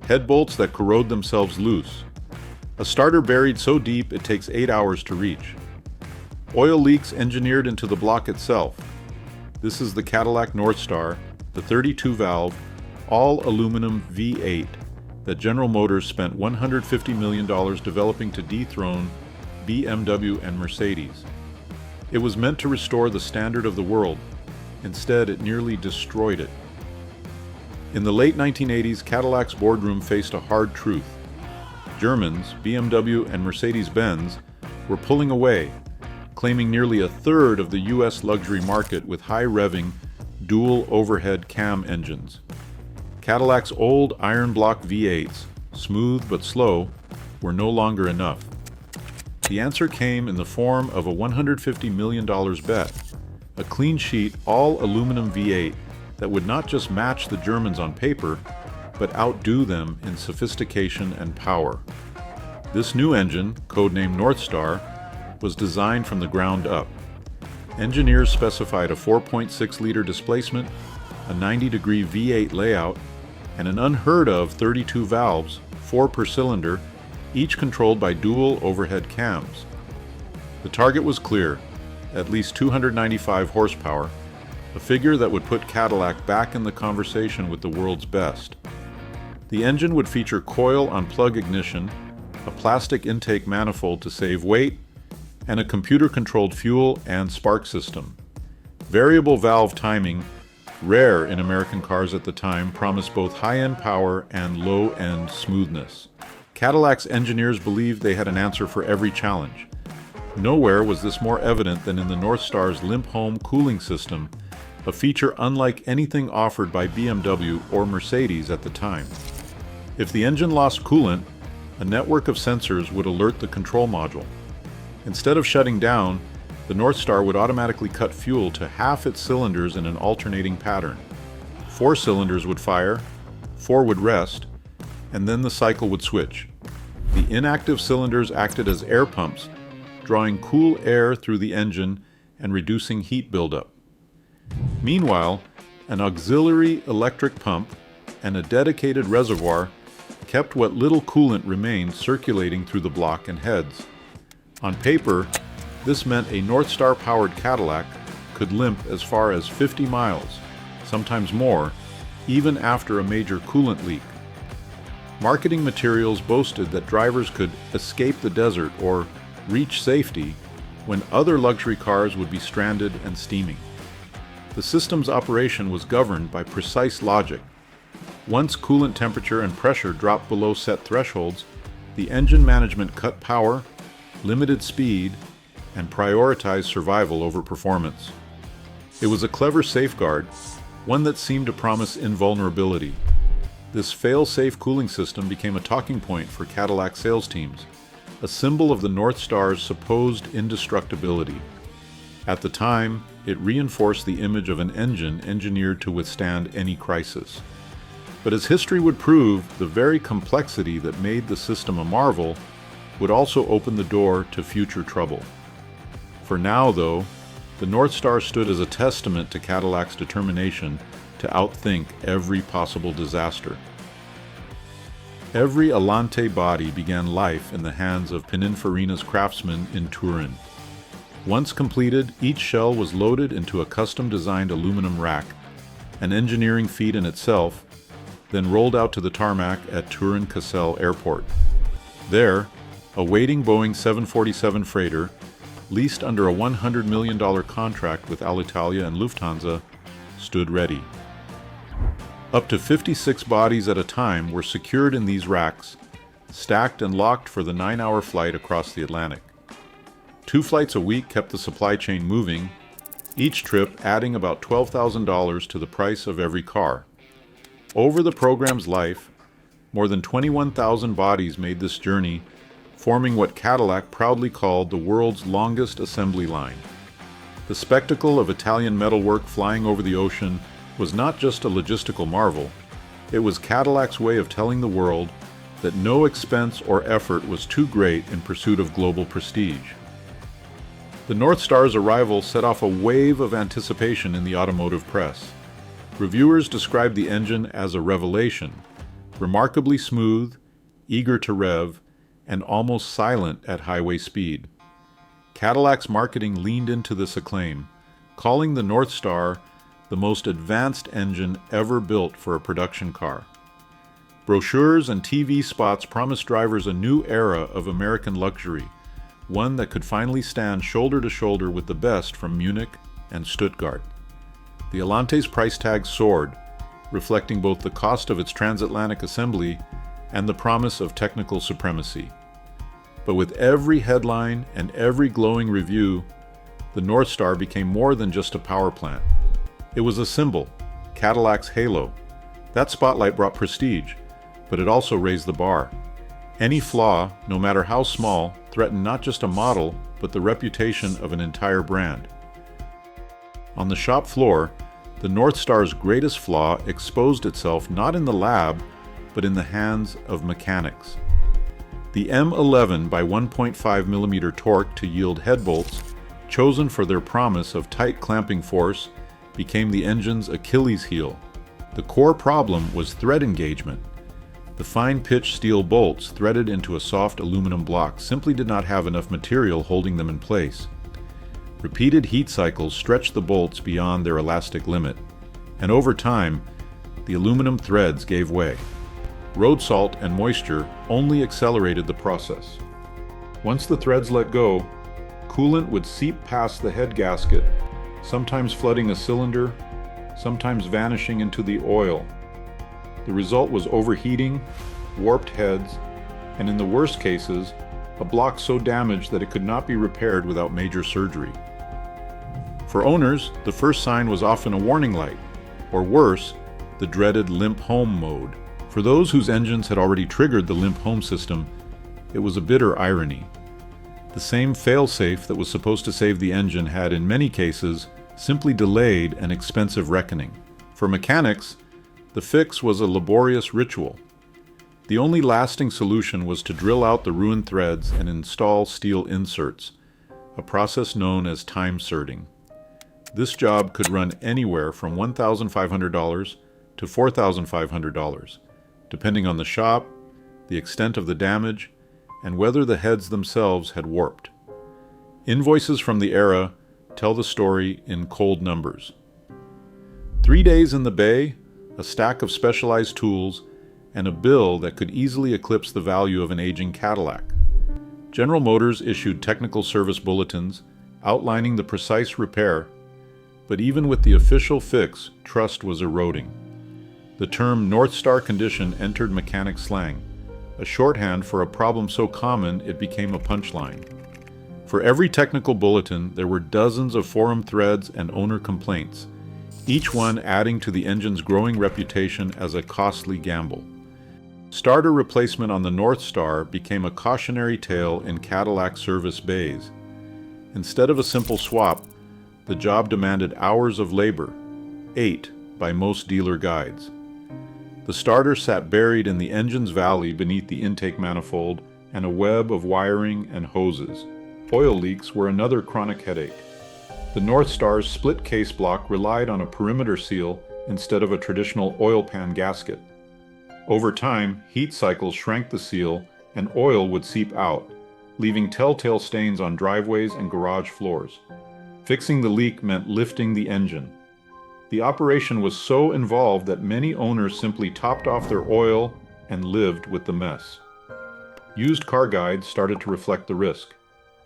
head bolts that corrode themselves loose, a starter buried so deep it takes 8 hours to reach, oil leaks engineered into the block itself. This is the Cadillac Northstar, the 32-valve, all-aluminum V8 that General Motors spent $150 million developing to dethrone BMW and Mercedes. It was meant to restore the standard of the world. Instead, it nearly destroyed it. In the late 1980s, Cadillac's boardroom faced a hard truth. Germans, BMW and Mercedes-Benz, were pulling away, claiming nearly a third of the US luxury market with high-revving, dual overhead cam engines. Cadillac's old iron block V8s, smooth but slow, were no longer enough. The answer came in the form of a $150 million bet, a clean sheet, all-aluminum V8 that would not just match the Germans on paper, but outdo them in sophistication and power. This new engine, codenamed Northstar, was designed from the ground up. Engineers specified a 4.6-liter displacement, a 90-degree V8 layout, and an unheard-of 32 valves, 4 per cylinder, each controlled by dual overhead cams. The target was clear, at least 295 horsepower, a figure that would put Cadillac back in the conversation with the world's best. The engine would feature coil-on-plug ignition, a plastic intake manifold to save weight, and a computer-controlled fuel and spark system. Variable valve timing, rare in American cars at the time, promised both high-end power and low-end smoothness. Cadillac's engineers believed they had an answer for every challenge. Nowhere was this more evident than in the Northstar's limp-home cooling system, a feature unlike anything offered by BMW or Mercedes at the time. If the engine lost coolant, a network of sensors would alert the control module. Instead of shutting down, the Northstar would automatically cut fuel to half its cylinders in an alternating pattern. 4 cylinders would fire, 4 would rest, and then the cycle would switch. The inactive cylinders acted as air pumps, drawing cool air through the engine and reducing heat buildup. Meanwhile, an auxiliary electric pump and a dedicated reservoir kept what little coolant remained circulating through the block and heads. On paper, this meant a Northstar-powered Cadillac could limp as far as 50 miles, sometimes more, even after a major coolant leak. Marketing materials boasted that drivers could escape the desert or reach safety when other luxury cars would be stranded and steaming. The system's operation was governed by precise logic. Once coolant temperature and pressure dropped below set thresholds, the engine management cut power, limited speed, and prioritized survival over performance. It was a clever safeguard, one that seemed to promise invulnerability. This fail-safe cooling system became a talking point for Cadillac sales teams, a symbol of the Northstar's supposed indestructibility. At the time, it reinforced the image of an engine engineered to withstand any crisis. But as history would prove, the very complexity that made the system a marvel would also open the door to future trouble. For now, though, the Northstar stood as a testament to Cadillac's determination to outthink every possible disaster. Every Alante body began life in the hands of Pininfarina's craftsmen in Turin. Once completed, each shell was loaded into a custom-designed aluminum rack, an engineering feat in itself, then rolled out to the tarmac at Turin-Caselle Airport. There, a waiting Boeing 747 freighter, leased under a $100 million contract with Alitalia and Lufthansa, stood ready. Up to 56 bodies at a time were secured in these racks, stacked and locked for the 9-hour flight across the Atlantic. 2 flights a week kept the supply chain moving, each trip adding about $12,000 to the price of every car. Over the program's life, more than 21,000 bodies made this journey, forming what Cadillac proudly called the world's longest assembly line. The spectacle of Italian metalwork flying over the ocean was not just a logistical marvel, it was Cadillac's way of telling the world that no expense or effort was too great in pursuit of global prestige. The Northstar's arrival set off a wave of anticipation in the automotive press. Reviewers described the engine as a revelation, remarkably smooth, eager to rev, and almost silent at highway speed. Cadillac's marketing leaned into this acclaim, calling the Northstar the most advanced engine ever built for a production car. Brochures and TV spots promised drivers a new era of American luxury, one that could finally stand shoulder to shoulder with the best from Munich and Stuttgart. The Elante's price tag soared, reflecting both the cost of its transatlantic assembly and the promise of technical supremacy. But with every headline and every glowing review, the Northstar became more than just a power plant. It was a symbol, Cadillac's halo. That spotlight brought prestige, but it also raised the bar. Any flaw, no matter how small, threatened not just a model, but the reputation of an entire brand. On the shop floor, the Northstar's greatest flaw exposed itself not in the lab, but in the hands of mechanics. The M11 by 1.5 mm torque to yield head bolts, chosen for their promise of tight clamping force, became the engine's Achilles heel. The core problem was thread engagement. The fine-pitched steel bolts threaded into a soft aluminum block simply did not have enough material holding them in place. Repeated heat cycles stretched the bolts beyond their elastic limit, and over time, the aluminum threads gave way. Road salt and moisture only accelerated the process. Once the threads let go, coolant would seep past the head gasket, sometimes flooding a cylinder, sometimes vanishing into the oil. The result was overheating, warped heads, and in the worst cases, a block so damaged that it could not be repaired without major surgery. For owners, the first sign was often a warning light, or worse, the dreaded limp-home mode. For those whose engines had already triggered the limp-home system, it was a bitter irony. The same failsafe that was supposed to save the engine had, in many cases, simply delayed an expensive reckoning. For mechanics, the fix was a laborious ritual. The only lasting solution was to drill out the ruined threads and install steel inserts, a process known as time-serting. This job could run anywhere from $1,500 to $4,500, depending on the shop, the extent of the damage, and whether the heads themselves had warped. Invoices from the era tell the story in cold numbers. 3 days in the bay, a stack of specialized tools, and a bill that could easily eclipse the value of an aging Cadillac. General Motors issued technical service bulletins outlining the precise repair, but even with the official fix, trust was eroding. The term Northstar condition entered mechanic slang, a shorthand for a problem so common it became a punchline. For every technical bulletin, there were dozens of forum threads and owner complaints, each one adding to the engine's growing reputation as a costly gamble. Starter replacement on the Northstar became a cautionary tale in Cadillac service bays. Instead of a simple swap, the job demanded hours of labor, 8 by most dealer guides. The starter sat buried in the engine's valley beneath the intake manifold and a web of wiring and hoses. Oil leaks were another chronic headache. The Northstar's split case block relied on a perimeter seal instead of a traditional oil pan gasket. Over time, heat cycles shrank the seal and oil would seep out, leaving telltale stains on driveways and garage floors. Fixing the leak meant lifting the engine. The operation was so involved that many owners simply topped off their oil and lived with the mess. Used car guides started to reflect the risk.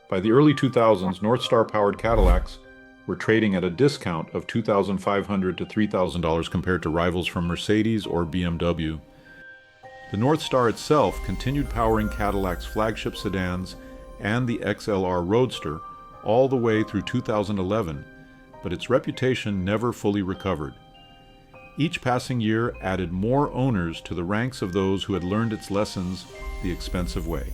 By the early 2000s, Northstar-powered Cadillacs were trading at a discount of $2,500 to $3,000 compared to rivals from Mercedes or BMW. The Northstar itself continued powering Cadillac's flagship sedans and the XLR Roadster all the way through 2011, but its reputation never fully recovered. Each passing year added more owners to the ranks of those who had learned its lessons the expensive way.